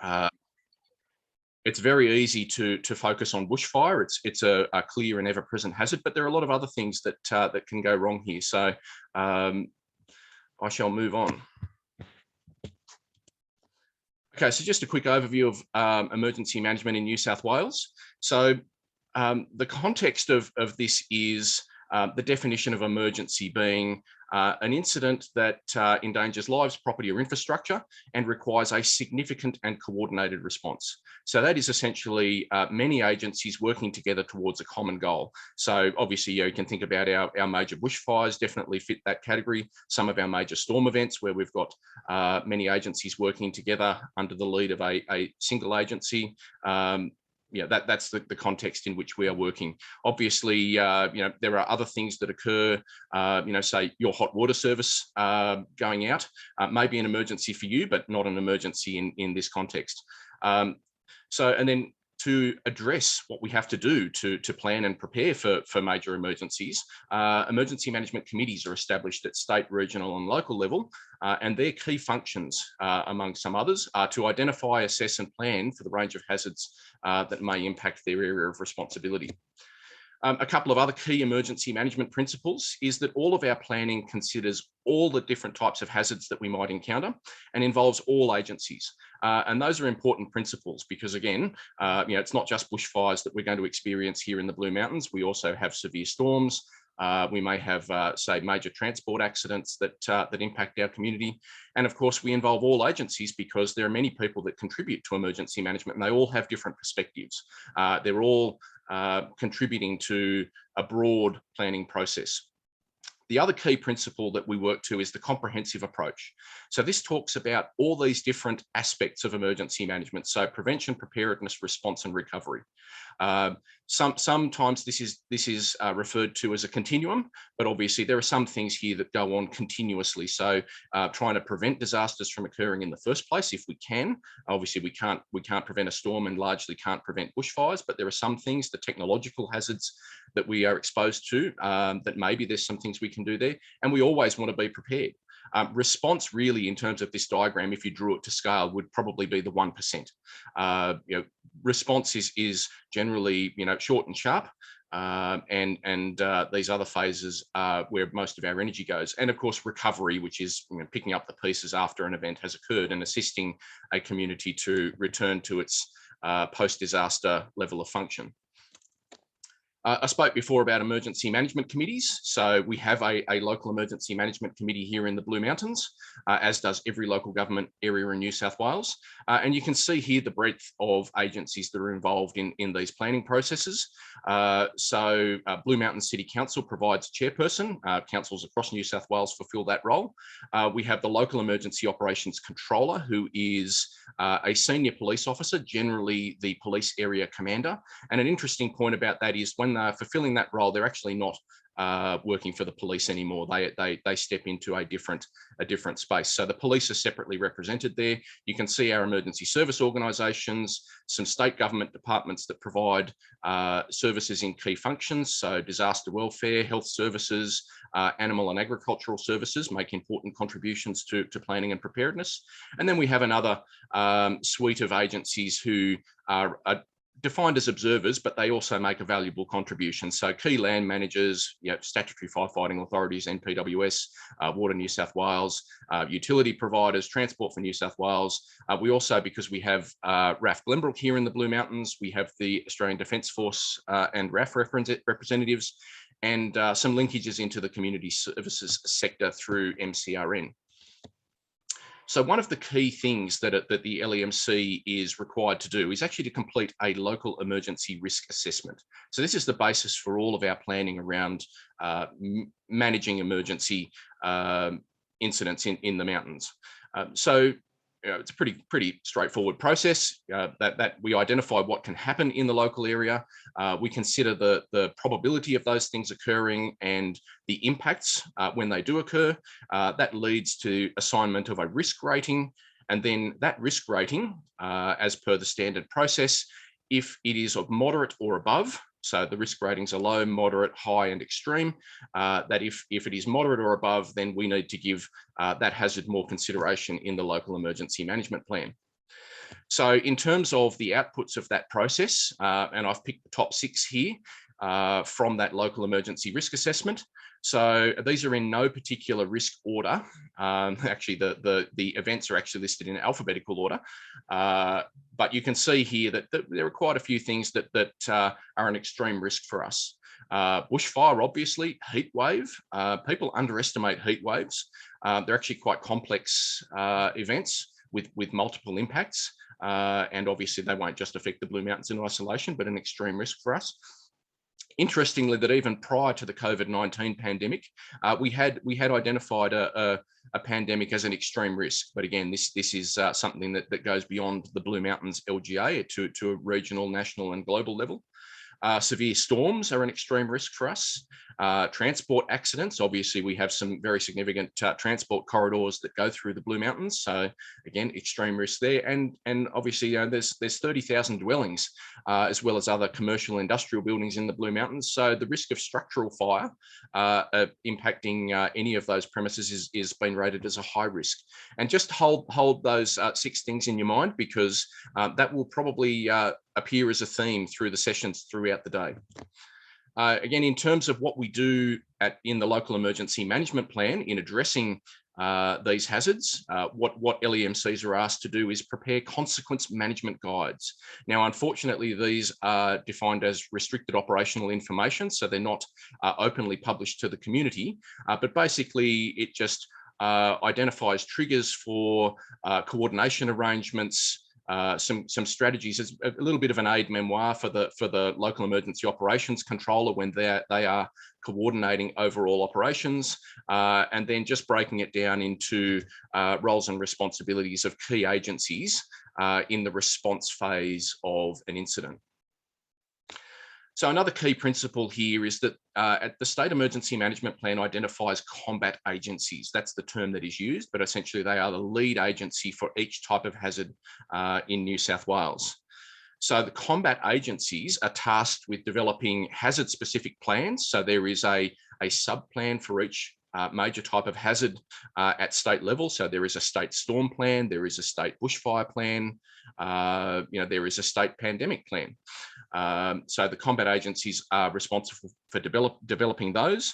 Uh, it's very easy to focus on bushfire. It's a clear and ever-present hazard, but there are a lot of other things that that can go wrong here. So I shall move on. Okay, so just a quick overview of emergency management in New South Wales. So the context of this is the definition of emergency being an incident that endangers lives, property or infrastructure and requires a significant and coordinated response. So that is essentially many agencies working together towards a common goal. So obviously you can think about our major bushfires definitely fit that category. Some of our major storm events where we've got many agencies working together under the lead of a single agency. That's the context in which we are working. Obviously, there are other things that occur, say your hot water service going out may be an emergency for you, but not an emergency in this context. And then to address what we have to do to plan and prepare for major emergencies, emergency management committees are established at state, regional and local level, and their key functions, among some others, are to identify, assess and plan for the range of hazards that may impact their area of responsibility. A couple of other key emergency management principles is that all of our planning considers all the different types of hazards that we might encounter and involves all agencies. And those are important principles because, again, it's not just bushfires that we're going to experience here in the Blue Mountains. We also have severe storms. We may have, say, major transport accidents that impact our community. And of course, we involve all agencies because there are many people that contribute to emergency management and they all have different perspectives. They're all contributing to a broad planning process. The other key principle that we work to is the comprehensive approach. So this talks about all these different aspects of emergency management. So prevention, preparedness, response and recovery. Sometimes this is referred to as a continuum, but obviously there are some things here that go on continuously. So trying to prevent disasters from occurring in the first place, if we can. Obviously we can't prevent a storm and largely can't prevent bushfires, but there are some things, the technological hazards that we are exposed to, that maybe there's some things we can do there, and we always want to be prepared. Response really, in terms of this diagram, if you drew it to scale, would probably be the 1%. Response is generally short and sharp, and these other phases are where most of our energy goes. And of course, recovery, which is picking up the pieces after an event has occurred and assisting a community to return to its post-disaster level of function. I spoke before about emergency management committees. So we have a local emergency management committee here in the Blue Mountains, as does every local government area in New South Wales. And you can see here the breadth of agencies that are involved in these planning processes. Blue Mountain City Council provides a chairperson. Councils across New South Wales fulfil that role. We have the local emergency operations controller, who is a senior police officer, generally the police area commander. And an interesting point about that is when they're fulfilling that role, they're actually not working for the police anymore. They step into a different space. So the police are separately represented there. You can see our emergency service organisations, some state government departments that provide services in key functions. So disaster welfare, health services, animal and agricultural services make important contributions to planning and preparedness. And then we have another suite of agencies who are defined as observers, but they also make a valuable contribution. So key land managers, statutory firefighting authorities, NPWS, Water New South Wales, utility providers, Transport for New South Wales. We also, because we have RAF Glenbrook here in the Blue Mountains, we have the Australian Defence Force and RAF representatives, and some linkages into the community services sector through MCRN. So one of the key things that the LEMC is required to do is actually to complete a local emergency risk assessment. So this is the basis for all of our planning around managing emergency incidents in the mountains. It's a pretty straightforward process that we identify what can happen in the local area. We consider the probability of those things occurring and the impacts when they do occur. That leads to assignment of a risk rating, and then that risk rating, as per the standard process, if it is of moderate or above, so the risk ratings are low, moderate, high, and extreme, that if it is moderate or above, then we need to give that hazard more consideration in the local emergency management plan. So in terms of the outputs of that process, and I've picked the top 6 here from that local emergency risk assessment. So these are in no particular risk order. Actually, the events are actually listed in alphabetical order. But you can see here that there are quite a few things that are an extreme risk for us. Bushfire, obviously, heat wave. People underestimate heat waves. They're actually quite complex events with multiple impacts. And obviously they won't just affect the Blue Mountains in isolation, but an extreme risk for us. Interestingly, that even prior to the COVID-19 pandemic, we had identified a pandemic as an extreme risk. But again, this is something that goes beyond the Blue Mountains LGA to a regional, national and global level. Severe storms are an extreme risk for us. Transport accidents, obviously we have some very significant transport corridors that go through the Blue Mountains. So again, extreme risk there. And obviously there's 30,000 dwellings as well as other commercial industrial buildings in the Blue Mountains. So the risk of structural fire impacting any of those premises is being rated as a high risk. And just hold those 6 things in your mind, because that will probably appear as a theme through the sessions throughout the day. Again, in terms of what we do in the local emergency management plan in addressing these hazards, what LEMCs are asked to do is prepare consequence management guides. Now, unfortunately, these are defined as restricted operational information, so they're not openly published to the community, but basically it just identifies triggers for coordination arrangements, some strategies. It's a little bit of an aid memoir for the local emergency operations controller when they are coordinating overall operations, and then just breaking it down into roles and responsibilities of key agencies in the response phase of an incident. So another key principle here is that the State Emergency Management Plan identifies combat agencies. That's the term that is used, but essentially they are the lead agency for each type of hazard in New South Wales. So the combat agencies are tasked with developing hazard-specific plans. So there is a sub-plan for each major type of hazard at state level. So there is a state storm plan, there is a state bushfire plan, there is a state pandemic plan. So the combat agencies are responsible for developing those.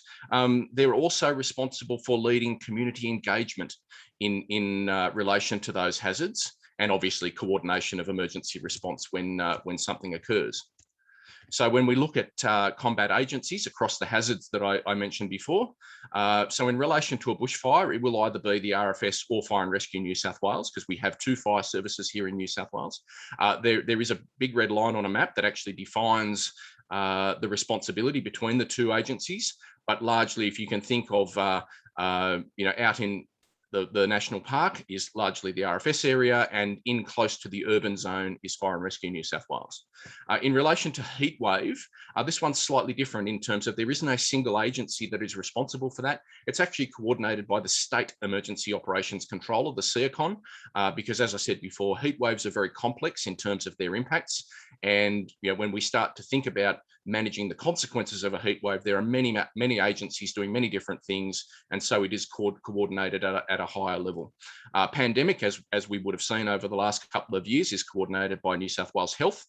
They're also responsible for leading community engagement in relation to those hazards, and obviously coordination of emergency response when something occurs. So when we look at combat agencies across the hazards that I mentioned before, so in relation to a bushfire, it will either be the RFS or Fire and Rescue New South Wales, because we have 2 fire services here in New South Wales. There is a big red line on a map that actually defines the responsibility between the 2 agencies, but largely if you can think of, out in the national park is largely the RFS area, and in close to the urban zone is Fire and Rescue New South Wales. In relation to heat wave, this one's slightly different in terms of there isn't a single agency that is responsible for that. It's actually coordinated by the State Emergency Operations Controller, the CEOCON, because as I said before, heat waves are very complex in terms of their impacts. And when we start to think about managing the consequences of a heat wave, there are many agencies doing many different things, and so it is coordinated at a higher level. Pandemic, as we would have seen over the last couple of years, is coordinated by New South Wales Health.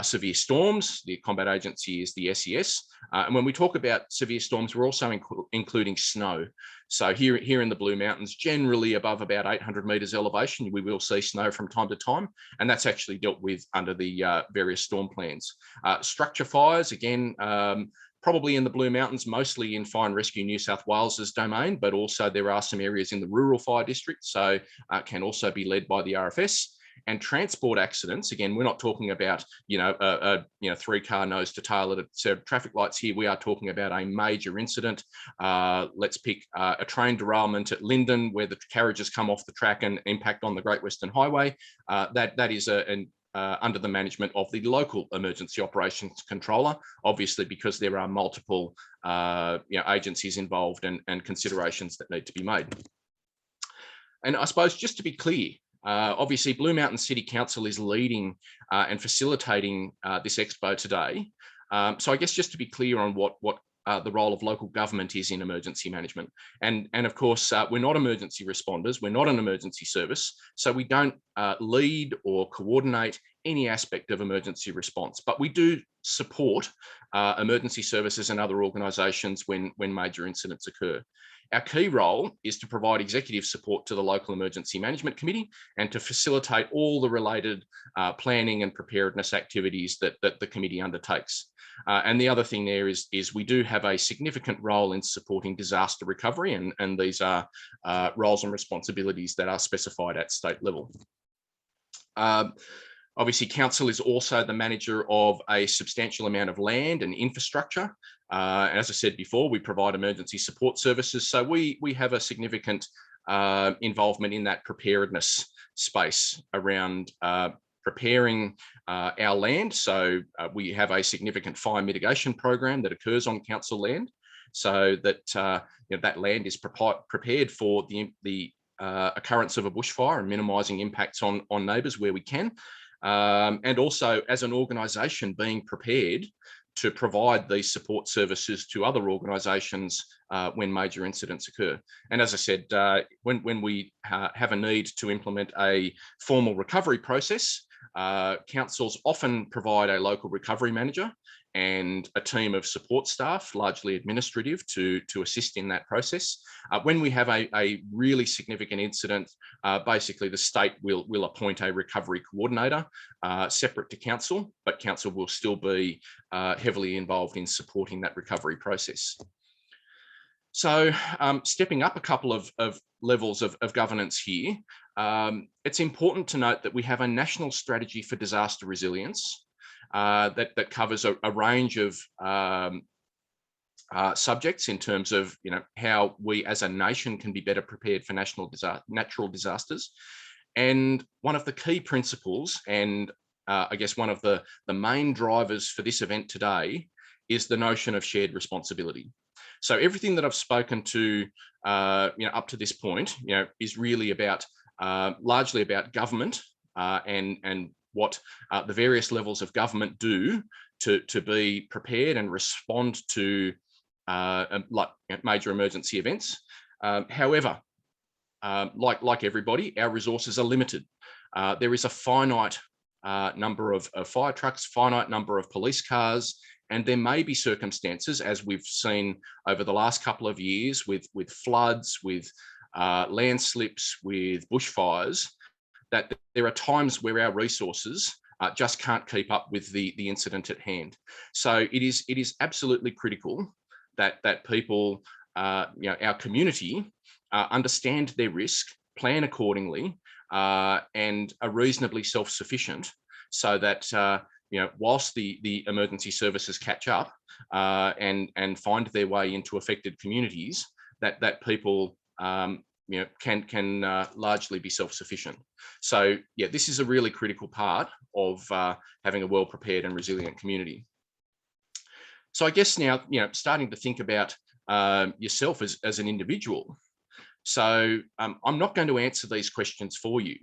Severe storms, the combat agency is the SES. And when we talk about severe storms, we're also including snow. So here in the Blue Mountains, generally above about 800 metres elevation, we will see snow from time to time, and that's actually dealt with under the various storm plans. Structure fires, again, probably in the Blue Mountains, mostly in Fire and Rescue New South Wales's domain, but also there are some areas in the rural fire district, so can also be led by the RFS. And transport accidents, again, we're not talking about, a 3-car nose to tail at a set of traffic lights here. We are talking about a major incident. Let's pick a train derailment at Lyndon, where the carriages come off the track and impact on the Great Western Highway. That is under the management of the local emergency operations controller, obviously because there are multiple agencies involved and considerations that need to be made. And I suppose just to be clear, obviously Blue Mountain City Council is leading and facilitating this expo today. So I guess just to be clear on what the role of local government is in emergency management. And of course, we're not emergency responders, we're not an emergency service, so we don't lead or coordinate any aspect of emergency response, but we do support emergency services and other organisations when major incidents occur. Our key role is to provide executive support to the local emergency management committee and to facilitate all the related planning and preparedness activities that the committee undertakes. And the other thing there is we do have a significant role in supporting disaster recovery, and these are roles and responsibilities that are specified at state level. Obviously, council is also the manager of a substantial amount of land and infrastructure. As I said before, we provide emergency support services, so we have a significant involvement in that preparedness space around preparing our land. So we have a significant fire mitigation program that occurs on council land, so that that land is prepared for the occurrence of a bushfire and minimising impacts on neighbours where we can. And also, as an organisation, being prepared to provide these support services to other organisations when major incidents occur. And as I said, when we have a need to implement a formal recovery process, councils often provide a local recovery manager and a team of support staff, largely administrative, to assist in that process. When we have a really significant incident, basically the state will appoint a recovery coordinator separate to council, but council will still be heavily involved in supporting that recovery process. So stepping up a couple of levels of governance here, it's important to note that we have a national strategy for disaster resilience that covers a range of subjects in terms of how we as a nation can be better prepared for natural disasters. And one of the key principles, and I guess one of the main drivers for this event today, is the notion of shared responsibility. So everything that I've spoken to up to this point is really about largely about government and what the various levels of government do to be prepared and respond to major emergency events. However, like everybody, our resources are limited. There is a finite number of fire trucks, finite number of police cars, and there may be circumstances, as we've seen over the last couple of years with floods, with landslips, with bushfires, that there are times where our resources just can't keep up with the incident at hand. So it is absolutely critical that people, our community, understand their risk, plan accordingly, and are reasonably self-sufficient, so that whilst the emergency services catch up and find their way into affected communities, that people can largely be self-sufficient. So yeah, this is a really critical part of having a well-prepared and resilient community. So I guess now, starting to think about yourself as an individual. So I'm not going to answer these questions for you.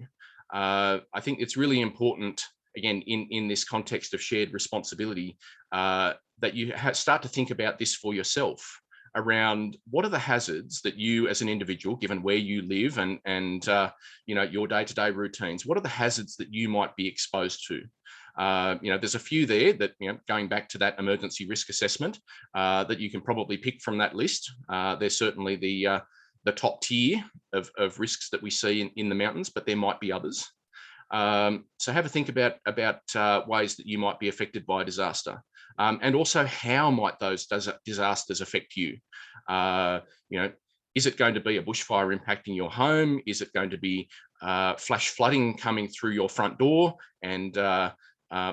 I think it's really important, again, in this context of shared responsibility, that you start to think about this for yourself, around what are the hazards that you as an individual, given where you live and your day-to-day routines, what are the hazards that you might be exposed to? There's a few there that, going back to that emergency risk assessment, that you can probably pick from that list. There's certainly the top tier of risks that we see in the mountains, but there might be others. So have a think about ways that you might be affected by a disaster, and also how might those disasters affect you. Is it going to be a bushfire impacting your home? Is it going to be flash flooding coming through your front door and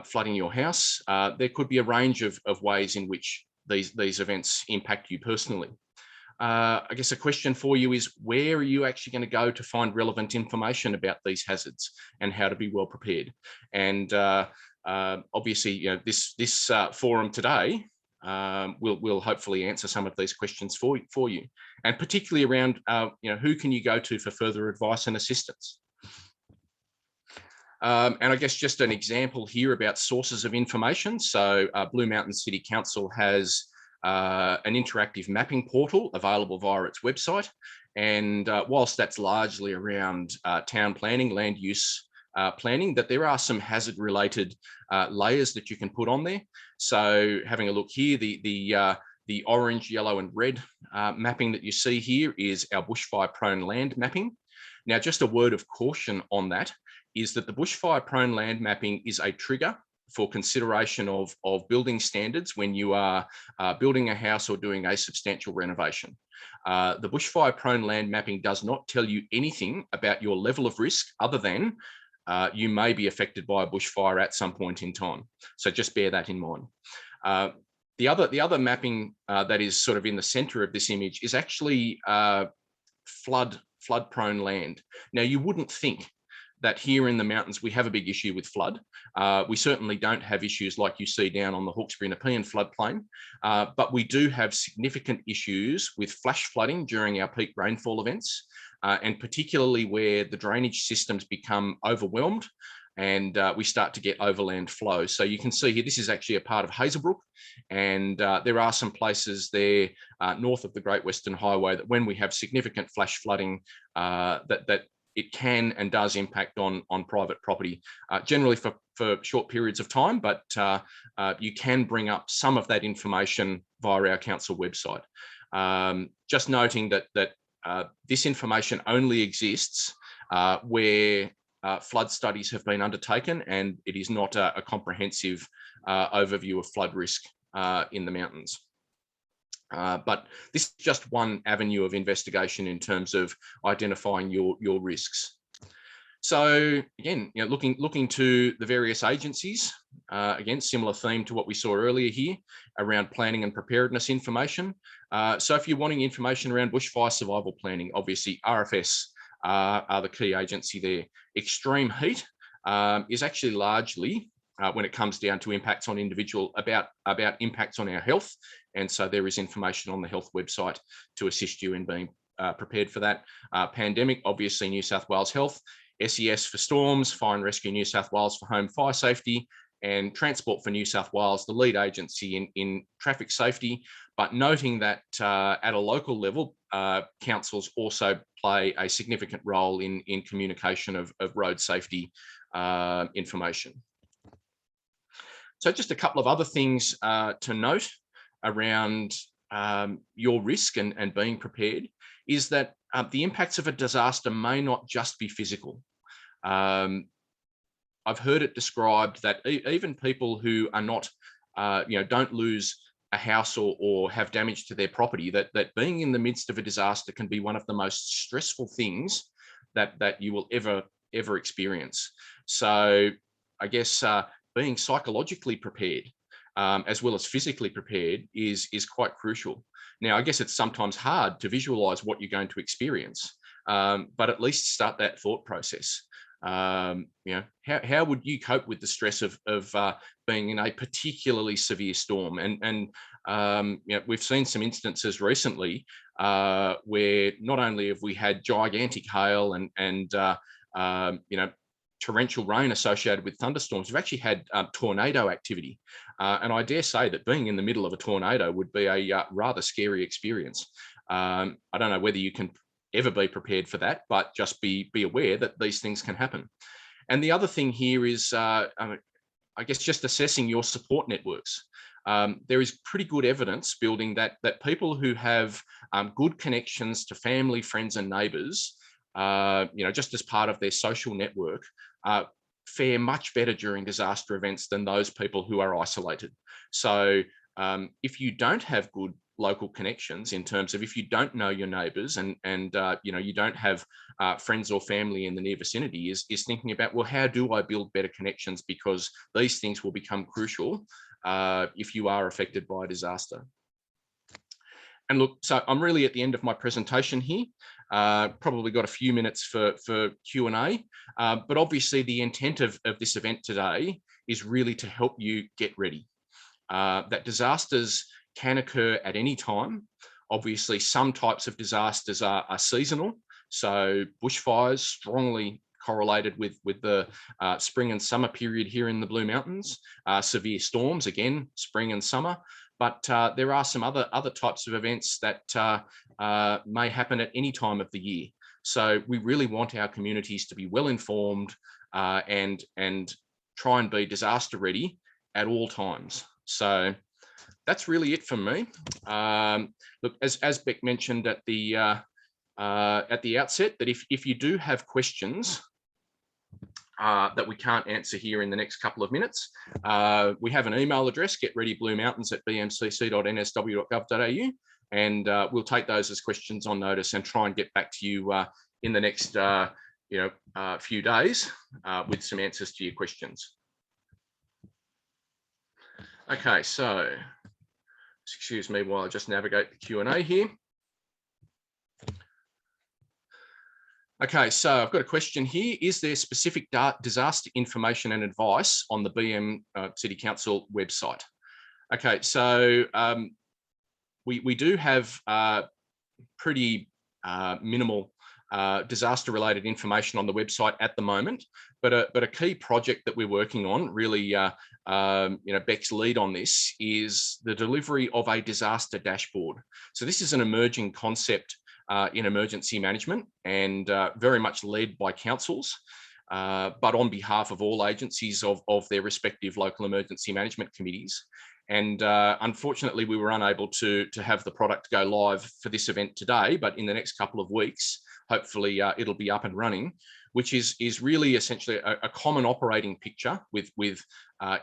flooding your house? There could be a range of ways in which these events impact you personally. I guess a question for you is, where are you actually going to go to find relevant information about these hazards and how to be well prepared? And obviously, this forum today will hopefully answer some of these questions for you, and particularly around who can you go to for further advice and assistance. And I guess just an example here about sources of information. So Blue Mountain City Council has an interactive mapping portal available via its website. And whilst that's largely around town planning, land use planning, that there are some hazard related layers that you can put on there. So having a look here, the orange, yellow and red mapping that you see here is our bushfire prone land mapping. Now, just a word of caution on that is that the bushfire prone land mapping is a trigger for consideration of building standards when you are building a house or doing a substantial renovation. The bushfire prone land mapping does not tell you anything about your level of risk other than you may be affected by a bushfire at some point in time. So just bear that in mind. The other mapping that is sort of in the center of this image is actually flood prone land. Now, you wouldn't think that here in the mountains we have a big issue with flood. We certainly don't have issues like you see down on the Hawkesbury Nepean floodplain, but we do have significant issues with flash flooding during our peak rainfall events, and particularly where the drainage systems become overwhelmed and we start to get overland flow. So you can see here, this is actually a part of Hazelbrook, and there are some places there north of the Great Western Highway that when we have significant flash flooding, that it can and does impact on private property, generally for short periods of time, but you can bring up some of that information via our council website. Just noting that this information only exists where flood studies have been undertaken, and it is not a comprehensive overview of flood risk in the mountains. But this is just one avenue of investigation in terms of identifying your risks. So again, looking to the various agencies, again, similar theme to what we saw earlier here around planning and preparedness information. So if you're wanting information around bushfire survival planning, obviously RFS are the key agency there. Extreme heat is actually largely, when it comes down to impacts on individual, about impacts on our health. And so there is information on the health website to assist you in being prepared for that. Pandemic, obviously New South Wales Health, SES for storms, Fire and Rescue New South Wales for home fire safety, and Transport for New South Wales, the lead agency in traffic safety. But noting that at a local level, councils also play a significant role in communication of road safety information. So just a couple of other things to note around your risk and being prepared is that the impacts of a disaster may not just be physical. I've heard it described that even people who are not, don't lose a house or have damage to their property, that being in the midst of a disaster can be one of the most stressful things that you will ever experience. So I guess being psychologically prepared as well as physically prepared is quite crucial. Now, I guess it's sometimes hard to visualize what you're going to experience, but at least start that thought process. How would you cope with the stress of being in a particularly severe storm? And we've seen some instances recently where not only have we had gigantic hail and torrential rain associated with thunderstorms, we've actually had tornado activity. And I dare say that being in the middle of a tornado would be a rather scary experience. I don't know whether you can ever be prepared for that, but just be aware that these things can happen. And the other thing here is, I guess, just assessing your support networks. There is pretty good evidence building that people who have good connections to family, friends, and neighbours, just as part of their social network, fare much better during disaster events than those people who are isolated. So if you don't have good local connections, in terms of if you don't know your neighbours and you don't have friends or family in the near vicinity, is thinking about, well, how do I build better connections, because these things will become crucial if you are affected by a disaster. And look, so I'm really at the end of my presentation here. Probably got a few minutes for Q&A, but obviously the intent of this event today is really to help you get ready. That disasters can occur at any time. Obviously, some types of disasters are seasonal. So bushfires strongly correlated with the spring and summer period here in the Blue Mountains. Severe storms, again, spring and summer. but there are some other types of events that may happen at any time of the year. So we really want our communities to be well informed and try and be disaster ready at all times. So that's really it from me. Look, as Beck mentioned at the outset, that if you do have questions that we can't answer here in the next couple of minutes, we have an email address, getreadybluemountains@bmcc.nsw.gov.au, and we'll take those as questions on notice and try and get back to you in the next few days with some answers to your questions. Okay, so excuse me while I just navigate the Q&A here. Okay, so I've got a question here. Is there specific disaster information and advice on the BM City Council website? Okay, so we do have pretty minimal disaster-related information on the website at the moment, but a key project that we're working on, really, Beck's lead on this, is the delivery of a disaster dashboard. So this is an emerging concept in emergency management, and very much led by councils, but on behalf of all agencies of their respective local emergency management committees. And unfortunately, we were unable to have the product go live for this event today, but in the next couple of weeks, hopefully it'll be up and running, which is really essentially a common operating picture with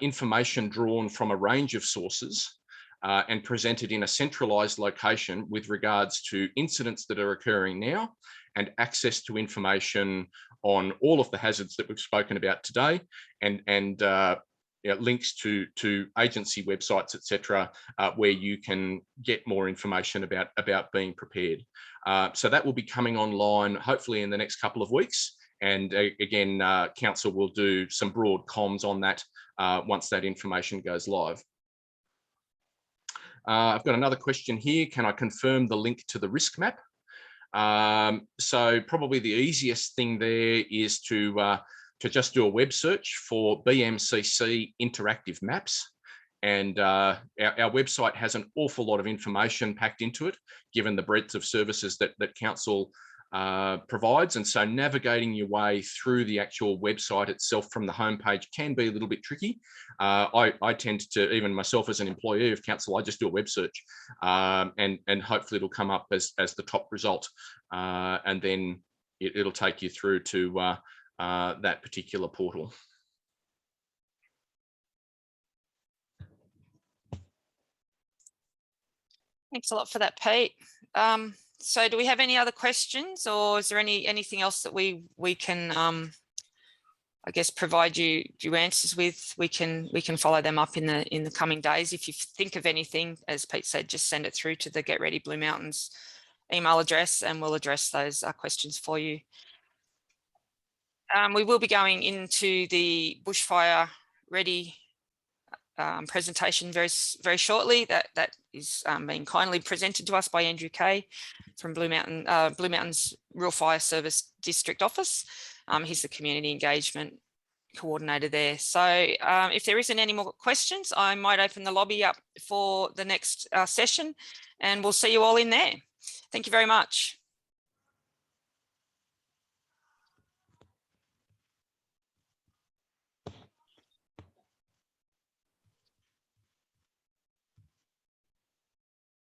information drawn from a range of sources and presented in a centralized location with regards to incidents that are occurring now and access to information on all of the hazards that we've spoken about today, and links to agency websites, etc., where you can get more information about being prepared. So that will be coming online hopefully in the next couple of weeks. And again, council will do some broad comms on that once that information goes live. I've got another question here. Can I confirm the link to the risk map? So probably the easiest thing there is to just do a web search for BMCC interactive maps. And our website has an awful lot of information packed into it, given the breadth of services that council provides. And so navigating your way through the actual website itself from the homepage can be a little bit tricky. I tend to, even myself as an employee of council, I just do a web search and hopefully it'll come up as the top result. And then it'll take you through to that particular portal. Thanks a lot for that, Pete. So do we have any other questions, or is there anything else that we can, I guess, provide you answers with? We can follow them up in the coming days. If you think of anything, as Pete said, just send it through to the Get Ready Blue Mountains email address, and we'll address those questions for you. We will be going into the bushfire ready presentation very shortly. That is being kindly presented to us by Andrew Kay from Blue Mountains Rural Fire Service District Office. He's the community engagement coordinator there. So if there isn't any more questions, I might open the lobby up for the next session, and we'll see you all in there. Thank you very much.